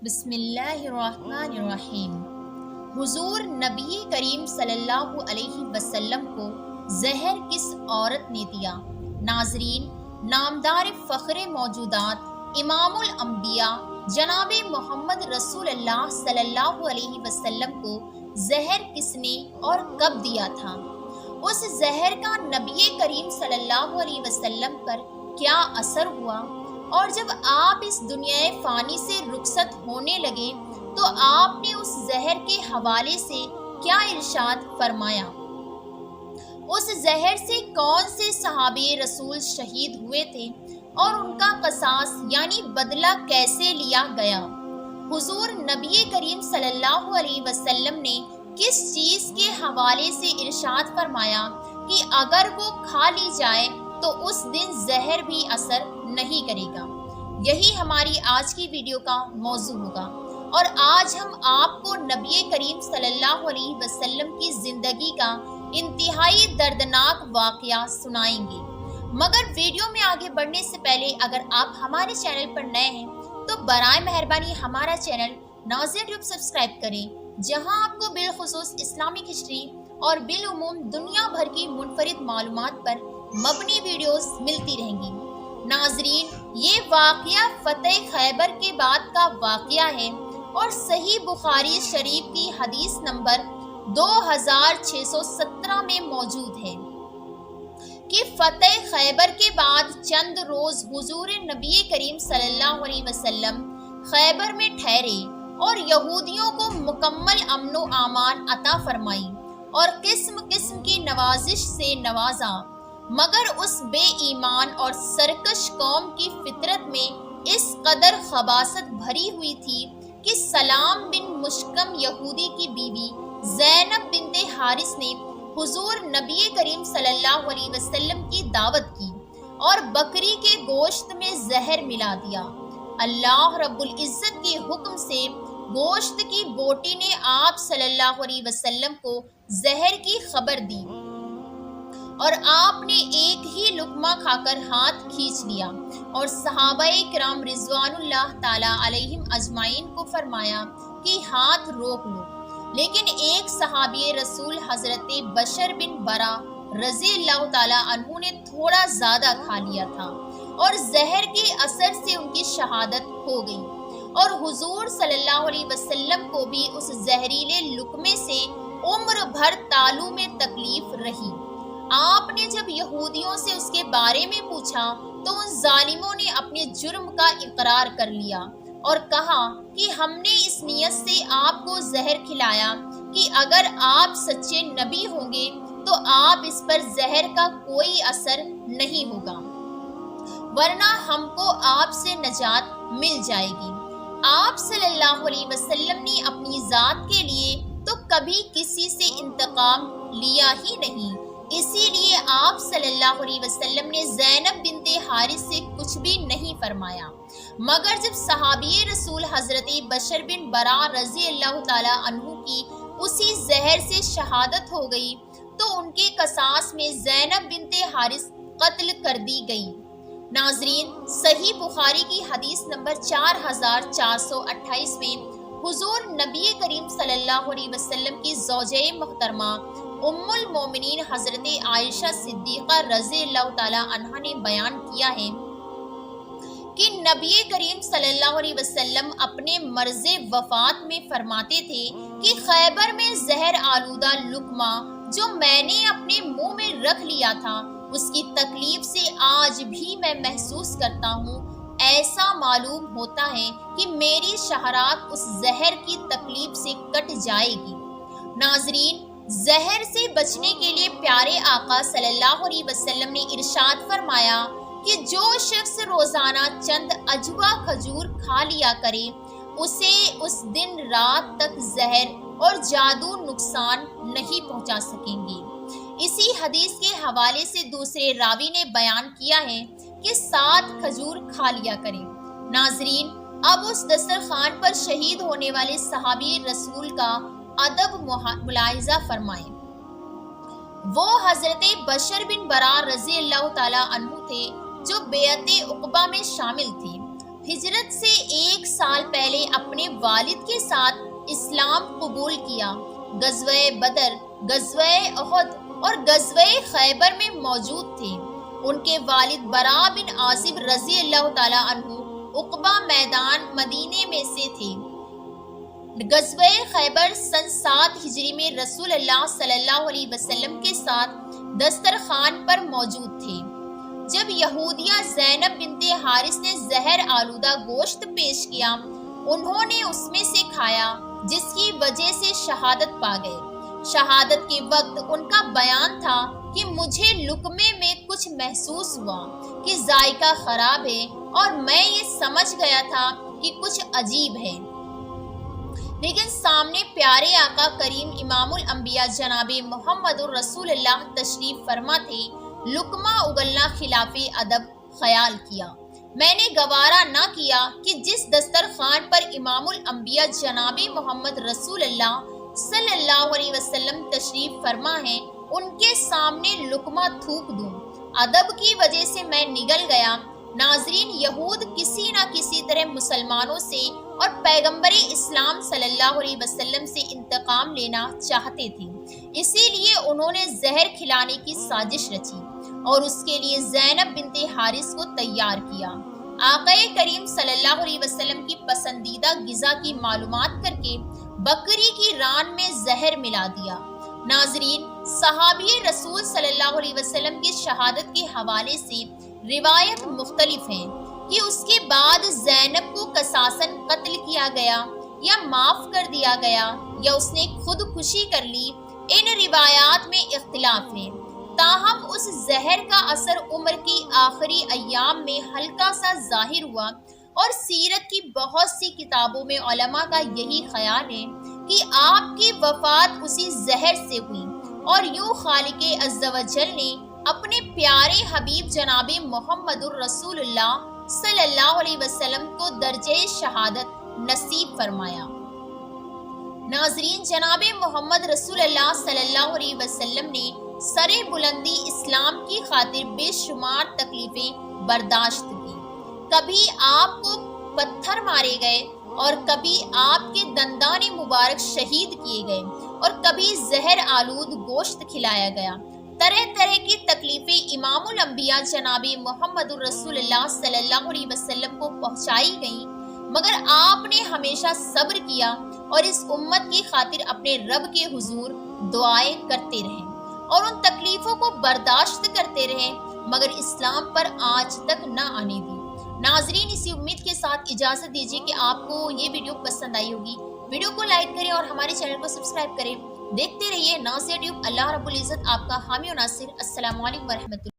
بسم اللہ الرحمن الرحیم۔ حضور نبی کریم صلی اللہ علیہ وسلم کو زہر کس عورت نے دیا؟ ناظرین، نامدار فخر موجودات امام الانبیاء جناب محمد رسول اللہ صلی اللہ علیہ وسلم کو زہر کس نے اور کب دیا تھا؟ اس زہر کا نبی کریم صلی اللہ علیہ وسلم پر کیا اثر ہوا؟ اور جب آپ اس دنیا فانی سے رخصت ہونے لگے تو آپ نے اس زہر کے حوالے سے کیا ارشاد فرمایا؟ اس زہر سے کون سے صحابی رسول شہید ہوئے تھے اور ان کا قصاص یعنی بدلہ کیسے لیا گیا؟ حضور نبی کریم صلی اللہ علیہ وسلم نے کس چیز کے حوالے سے ارشاد فرمایا کہ اگر وہ کھا لی جائے تو اس دن زہر بھی اثر نہیں کرے گا؟ یہی ہماری آج کی ویڈیو کا موضوع ہوگا، اور آج ہم آپ کو نبی کریم صلی اللہ علیہ وسلم کی زندگی کا انتہائی دردناک واقعہ سنائیں گے۔ مگر ویڈیو میں آگے بڑھنے سے پہلے اگر آپ ہمارے چینل پر نئے ہیں تو برائے مہربانی ہمارا چینل ناظر ٹیوب سبسکرائب کریں، جہاں آپ کو بالخصوص اسلامک ہسٹری اور بالعموم دنیا بھر کی منفرد معلومات پر مبنی ویڈیوز ملتی رہیں گی۔ ناظرین، یہ واقعہ فتح خیبر کے بعد کا واقعہ ہے اور صحیح بخاری شریف کی حدیث نمبر 2617 میں موجود ہے کہ فتح خیبر کے بعد چند روز حضور نبی کریم صلی اللہ علیہ وسلم خیبر میں ٹھہرے اور یہودیوں کو مکمل امن و امان عطا فرمائی اور قسم قسم کی نوازش سے نوازا، مگر اس بے ایمان اور سرکش قوم کی فطرت میں اس قدر خباثت بھری ہوئی تھی کہ سلام بن مشکم یہودی کی بیوی زینب بنت حارث نے حضور نبی کریم صلی اللہ علیہ وسلم کی دعوت کی اور بکری کے گوشت میں زہر ملا دیا۔ اللہ رب العزت کے حکم سے گوشت کی بوٹی نے آپ صلی اللہ علیہ وسلم کو زہر کی خبر دی اور آپ نے ایک ہی لقمہ کھا کر ہاتھ کھینچ لیا اور صحابہ کرام رضوان اللہ تعالی علیہم اجمعین کو فرمایا کہ ہاتھ روک لو، لیکن ایک صحابی رسول حضرت بشر بن برا رضی اللہ تعالی عنہ نے تھوڑا زیادہ کھا لیا تھا اور زہر کے اثر سے ان کی شہادت ہو گئی، اور حضور صلی اللہ علیہ وسلم کو بھی اس زہریلے لقمے سے عمر بھر تالو میں تکلیف رہی۔ آپ نے جب یہودیوں سے اس کے بارے میں پوچھا تو ان ظالموں نے اپنے جرم کا اقرار کر لیا اور کہا کہ ہم نے اس نیت سے آپ کو زہر کھلایا کہ اگر آپ سچے نبی ہوں گے تو آپ اس پر زہر کا کوئی اثر نہیں ہوگا، ورنہ ہم کو آپ سے نجات مل جائے گی۔ آپ صلی اللہ علیہ وسلم نے اپنی ذات کے لیے تو کبھی کسی سے انتقام لیا ہی نہیں، اسی لیے آپ صلی اللہ علیہ وسلم نے زینب بنت حارث سے کچھ بھی نہیں فرمایا، مگر جب صحابی رسول حضرت بشر بن برا رضی اللہ تعالی عنہ کی اسی زہر سے شہادت ہو گئی تو ان کے قصاص میں زینب بنت حارث قتل کر دی گئی۔ ناظرین، صحیح بخاری کی حدیث نمبر 4428 میں حضور نبی کریم صلی اللہ علیہ وسلم کی زوجہ محترمہ ام المومنین حضرت عائشہ صدیقہ رضی اللہ تعالی عنہا نے بیان کیا ہے کہ نبی کریم صلی اللہ علیہ وسلم اپنے مرض وفات میں فرماتے تھے کہ خیبر میں زہر آلودہ لقمہ جو میں نے اپنے منہ میں رکھ لیا تھا اس کی تکلیف سے آج بھی میں محسوس کرتا ہوں، ایسا معلوم ہوتا ہے کہ میری شہرات اس زہر کی تکلیف سے کٹ جائے گی۔ ناظرین، زہر سے بچنے کے لیے پیارے آقا صلی اللہ علیہ وسلم نے ارشاد فرمایا کہ جو شخص روزانہ چند عجوہ کھجور کھا لیا کرے اسے اس دن رات تک زہر اور جادو نقصان نہیں پہنچا سکیں گے۔ اسی حدیث کے حوالے سے دوسرے راوی نے بیان کیا ہے کہ 7 کھجور کھا لیا کریں۔ ناظرین، اب اس دسترخوان پر شہید ہونے والے صحابی رسول کا ادب ملاحظہ فرمائیں۔ وہ حضرت بشر بن برا رضی اللہ تعالی عنہ تھے جو بیعت عقبہ میں شامل تھے۔ ہجرت سے 1 سال پہلے اپنے والد کے ساتھ اسلام قبول کیا۔ غزوہ بدر، غزوہ احد اور غزوہ خیبر میں موجود تھے۔ ان کے والد برا بن عازب رضی اللہ تعالیٰ عنہ عقبہ میدان مدینے میں سے تھے۔ غزوہ خیبر سن 7 ہجری میں رسول اللہ صلی اللہ علیہ وسلم کے ساتھ دسترخوان پر موجود تھے جب یہودیہ زینب بنت حارث نے زہر آلودہ گوشت پیش کیا۔ انہوں نے اس میں سے کھایا جس کی وجہ سے شہادت پا گئے۔ شہادت کے وقت ان کا بیان تھا کہ مجھے لقمے میں کچھ محسوس ہوا کہ ذائقہ خراب ہے اور میں یہ سمجھ گیا تھا کہ کچھ عجیب ہے، لیکن سامنے پیارے آقا کریم امام الانبیاء جناب محمد الرسول اللہ تشریف فرما تھے۔ لقمہ اگلنا خلاف ادب خیال کیا۔ میں نے گوارا نہ کیا کہ جس دسترخوان پر امام الانبیاء جناب محمد رسول اللہ صلی اللہ علیہ وسلم تشریف فرما ہے ان کے سامنے لقمہ تھوک دوں۔ ادب کی وجہ سے میں نگل گیا۔ ناظرین، یہود کسی نہ کسی طرح مسلمانوں سے اور پیغمبر اسلام صلی اللہ علیہ وسلم سے انتقام لینا چاہتے تھے، اسی لیے انہوں نے زہر کھلانے کی سازش رچی اور اس کے لیے زینب بنت حارث کو تیار کیا۔ آقا کریم صلی اللہ علیہ وسلم کی پسندیدہ غذا کی معلومات کر کے بکری کی ران میں زہر ملا دیا۔ ناظرین، صحابی رسول صلی اللہ علیہ وسلم کی شہادت کے حوالے سے روایت مختلف ہیں کہ اس کے بعد زینب کو قصاصاً قتل کیا گیا یا معاف کر دیا گیا یا اس نے خودکشی کر لی۔ ان روایات میں اختلاف ہے، تاہم اس زہر کا اثر عمر کی آخری ایام میں ہلکا سا ظاہر ہوا، اور سیرت کی بہت سی کتابوں میں علماء کا یہی خیال ہے کہ آپ کی وفات اسی زہر سے ہوئی، اور یوں خالق عز و جل نے اپنے پیارے حبیب جناب محمد الرسول اللہ صلی اللہ علیہ وسلم کو درجہ شہادت نصیب فرمایا۔ ناظرین، جناب محمد رسول اللہ صلی اللہ علیہ وسلم نے سر بلندی اسلام کی خاطر بے شمار تکلیفیں برداشت کی۔ کبھی آپ کو پتھر مارے گئے اور کبھی آپ کے دندان مبارک شہید کیے گئے اور کبھی زہر آلود گوشت کھلایا گیا۔ طرح طرح کی تکلیفیں امام الانبیاء جناب محمد الرسول اللہ صلی اللہ علیہ وسلم کو پہنچائی گئیں، مگر آپ نے ہمیشہ صبر کیا اور اس امت کی خاطر اپنے رب کے حضور دعائیں کرتے رہے اور ان تکلیفوں کو برداشت کرتے رہے، مگر اسلام پر آج تک نہ آنے دی۔ ناظرین، اسی امید کے ساتھ اجازت دیجیے کہ آپ کو یہ ویڈیو پسند آئی ہوگی۔ ویڈیو کو لائک کریں اور ہمارے چینل کو سبسکرائب کریں۔ دیکھتے رہیے ناصر ٹیوب۔ اللہ رب العزت آپ کا حامی و ناصر۔ السلام علیکم ورحمۃ اللہ۔